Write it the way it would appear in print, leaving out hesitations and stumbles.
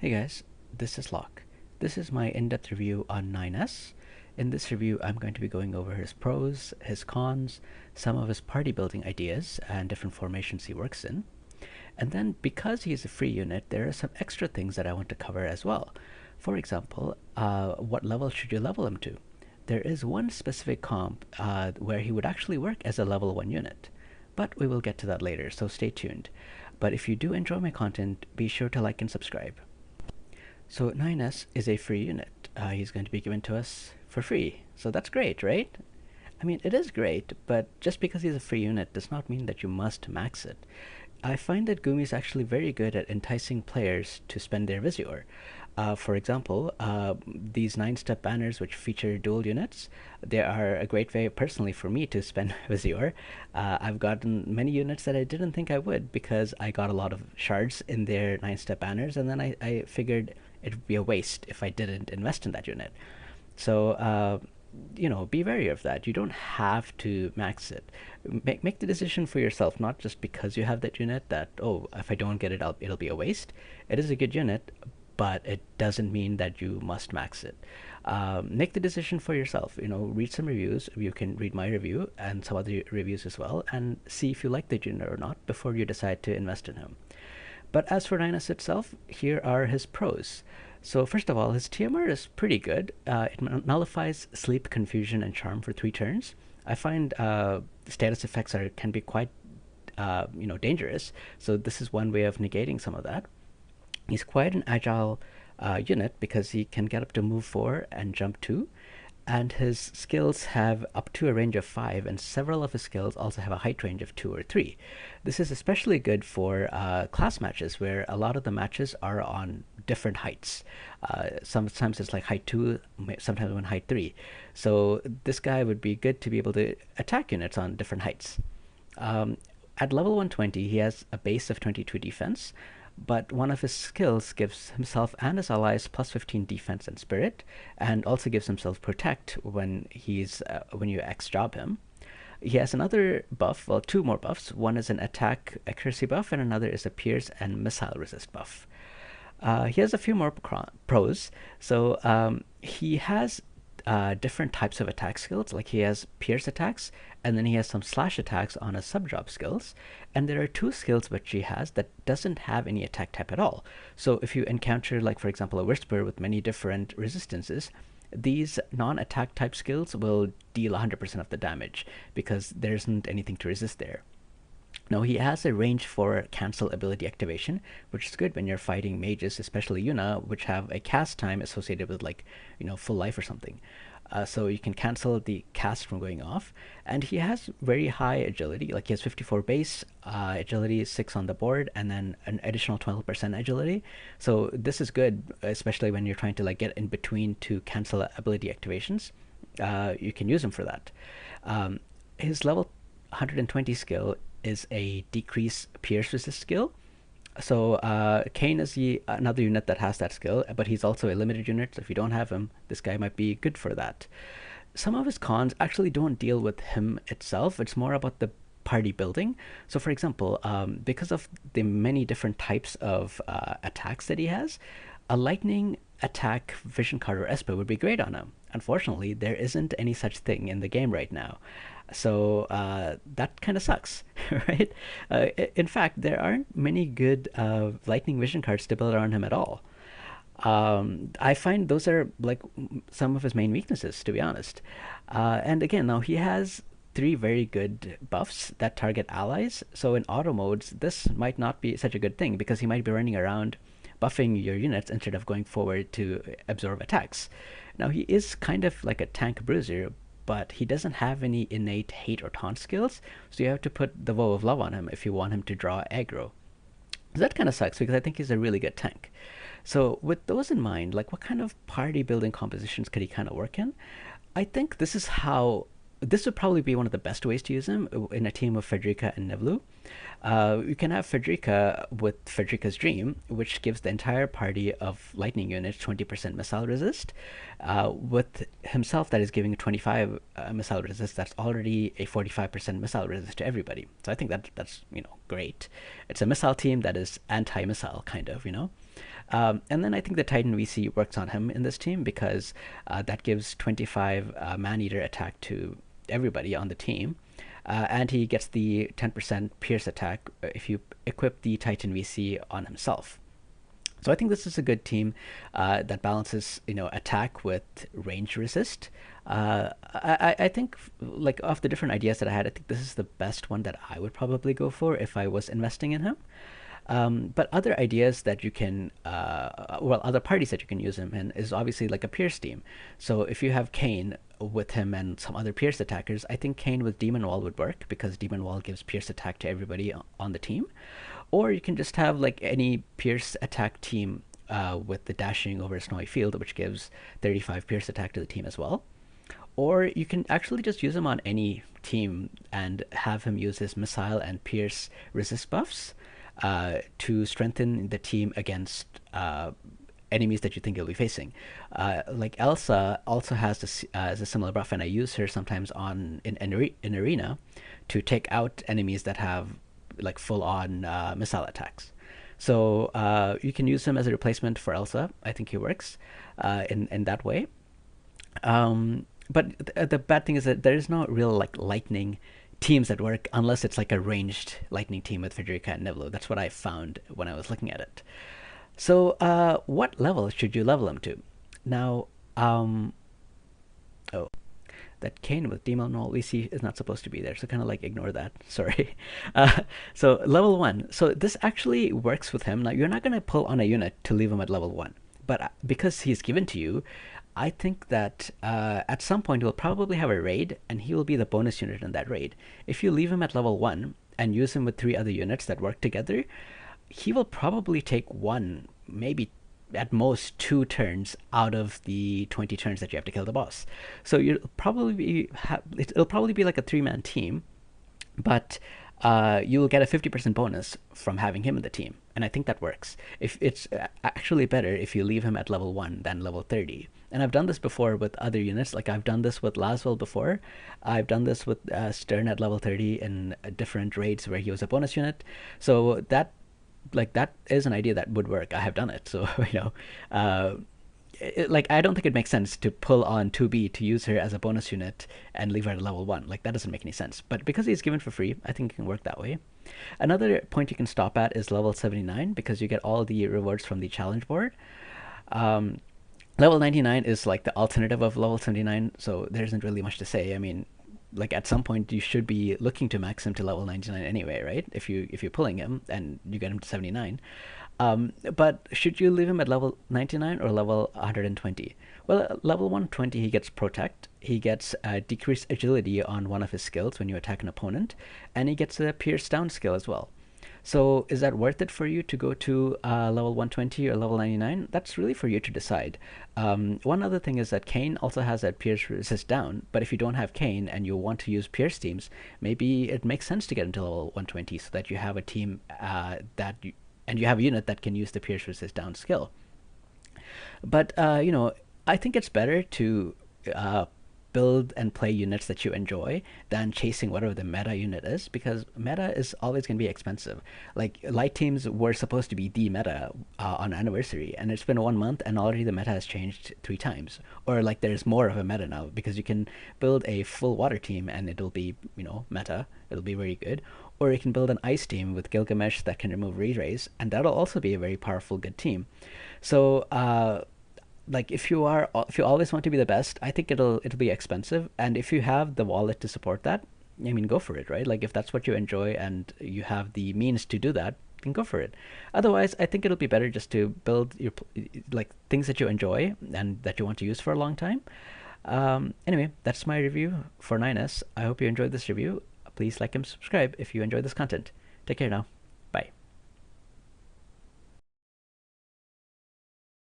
Hey guys, this is Locke. This is my in-depth review on 9S. In this review, I'm going to be going over his pros, his cons, some of his party building ideas, and different formations he works in. And then, because he is a free unit, there are some extra things that I want to cover as well. For example, what level should you level him to? There is one specific comp where he would actually work as a level 1 unit. But we will get to that later, so stay tuned. But if you do enjoy my content, be sure to like and subscribe. So 9S is a free unit. He's going to be given to us for free. So that's great, right? I mean, it is great, but just because he's a free unit does not mean that you must max it. I find that Gumi is actually very good at enticing players to spend their Visior. For example, these 9-step banners which feature dual units, they are a great way personally for me to spend Visior. I've gotten many units that I didn't think I would because I got a lot of shards in their 9-step banners, and then I figured it would be a waste if I didn't invest in that unit. So, be wary of that. You don't have to max it. Make the decision for yourself, not just because you have that unit that, oh, if I don't get it, it'll be a waste. It is a good unit, but it doesn't mean that you must max it. Make the decision for yourself. Read some reviews. You can read my review and some other reviews as well, and see if you like the unit or not before you decide to invest in him. But as for 9S itself, here are his pros. So first of all, his TMR is pretty good. It nullifies Sleep, Confusion, and Charm for 3 turns. I find status effects can be quite dangerous. So this is one way of negating some of that. He's quite an agile unit because he can get up to move 4 and jump 2. And his skills have up to a range of 5, and several of his skills also have a height range of 2 or 3. This is especially good for class matches, where a lot of the matches are on different heights. Sometimes it's like height 2, sometimes on height 3. So this guy would be good to be able to attack units on different heights. At level 120, he has a base of 22 defense, but one of his skills gives himself and his allies plus 15 defense and spirit, and also gives himself protect when you X job him. He has another buff, well, 2 more buffs. One is an attack accuracy buff, and another is a pierce and missile resist buff. He has a few more pros. So he has different types of attack skills. Like he has pierce attacks, and then he has some slash attacks on his sub-job skills. And there are 2 skills which he has that doesn't have any attack type at all. So if you encounter, like for example, a whisper with many different resistances, these non-attack type skills will deal 100% of the damage because there isn't anything to resist there. Now he has a range for cancel ability activation, which is good when you're fighting mages, especially Yuna, which have a cast time associated with full life or something. So you can cancel the cast from going off, and he has very high agility. Like he has 54 base, agility is 6 on the board, and then an additional 12% agility. So this is good, especially when you're trying to get in between 2 cancel ability activations. You can use him for that. His level 120 skill is a decrease pierce resist skill. So Kane is another unit that has that skill, but he's also a limited unit, so if you don't have him, this guy might be good for that. Some of his cons actually don't deal with him itself. It's more about the party building. So for example, because of the many different types of attacks that he has, a lightning attack vision card or Esper would be great on him. Unfortunately, there isn't any such thing in the game right now. So that kind of sucks, right? In fact, there aren't many good lightning vision cards to build around him at all. I find those are like some of his main weaknesses, to be honest. And again, now he has 3 very good buffs that target allies. So in auto modes, this might not be such a good thing because he might be running around buffing your units instead of going forward to absorb attacks. Now he is kind of like a tank bruiser, but he doesn't have any innate hate or taunt skills, so you have to put the Vow of Love on him if you want him to draw aggro. So that kind of sucks because I think he's a really good tank. So with those in mind, like what kind of party building compositions could he kind of work in? I think this would probably be one of the best ways to use him in a team of Frederica and Nevlu. You can have Frederica with Frederica's Dream, which gives the entire party of lightning units 20% missile resist. With himself, that is giving 25 missile resist. That's already a 45% missile resist to everybody. So I think that's great. It's a missile team that is anti-missile, kind of. And then I think the Titan VC works on him in this team because that gives 25 man-eater attack to everybody on the team. And he gets the 10% pierce attack if you equip the Titan VC on himself. So I think this is a good team that balances, attack with range resist. I think, like, of the different ideas that I had, I think this is the best one that I would probably go for if I was investing in him. But other ideas that you can, other parties that you can use him in is obviously like a Pierce team. So if you have Kane with him and some other Pierce attackers, I think Kane with Demon Wall would work because Demon Wall gives Pierce attack to everybody on the team. Or you can just have like any Pierce attack team with the dashing over a snowy field, which gives 35 Pierce attack to the team as well. Or you can actually just use him on any team and have him use his missile and pierce resist buffs to strengthen the team against enemies that you think you'll be facing. Like Elsa also has this as a similar buff, and I use her sometimes in arena to take out enemies that have like full on missile attacks. So you can use him as a replacement for Elsa. I think he works in that way. But the bad thing is that there is no real like lightning teams that work unless it's like a ranged lightning team with Frederica and Niblu. That's what I found when I was looking at it. So what level should you level him to? Now, oh, that Kane with Demon Wall VC is not supposed to be there, so kind of like ignore that. Sorry. So level 1. So this actually works with him. Now, you're not going to pull on a unit to leave him at level 1, but because he's given to you, I think that at some point we'll probably have a raid, and he will be the bonus unit in that raid. If you leave him at level 1 and use him with 3 other units that work together, he will probably take 1, maybe at most 2 turns out of the 20 turns that you have to kill the boss. So it'll probably be like a 3-man team, but you will get a 50% bonus from having him in the team, and I think that works. If it's actually better if you leave him at level 1 than level 30. And I've done this before with other units. Like I've done this with Laswell before. I've done this with Stern at level 30 in different raids where he was a bonus unit. So that is an idea that would work. I have done it. So I don't think it makes sense to pull on 2B to use her as a bonus unit and leave her at level 1. Like, that doesn't make any sense. But because he's given for free, I think it can work that way. Another point you can stop at is level 79 because you get all the rewards from the challenge board. Level 99 is like the alternative of level 79, so there isn't really much to say. I mean, like at some point you should be looking to max him to level 99 anyway, right? If you're pulling him and you get him to 79. But should you leave him at level 99 or level 120? Well, at level 120 he gets protect, he gets decreased agility on one of his skills when you attack an opponent, and he gets a pierce down skill as well. So is that worth it for you to go to level 120 or level 99? That's really for you to decide. One other thing is that Kane also has that Pierce resist down, but if you don't have Kane and you want to use Pierce teams, maybe it makes sense to get into level 120 so that you have a team and you have a unit that can use the Pierce resist down skill. But, I think it's better to build and play units that you enjoy than chasing whatever the meta unit is, because meta is always going to be expensive. Like, light teams were supposed to be the meta on anniversary, and it's been 1 month and already the meta has changed 3 times. Or like there's more of a meta now because you can build a full water team and it'll be, meta. It'll be very good. Or you can build an ice team with Gilgamesh that can remove re-raise, and that'll also be a very powerful, good team. So like if you always want to be the best, I think it'll be expensive, and if you have the wallet to support that, I mean, go for it, right? Like if that's what you enjoy and you have the means to do that, then go for it. Otherwise, I think it'll be better just to build your like things that you enjoy and that you want to use for a long time. Anyway, that's my review for 9S. I hope you enjoyed this review. Please like and subscribe if you enjoyed this content. Take care now.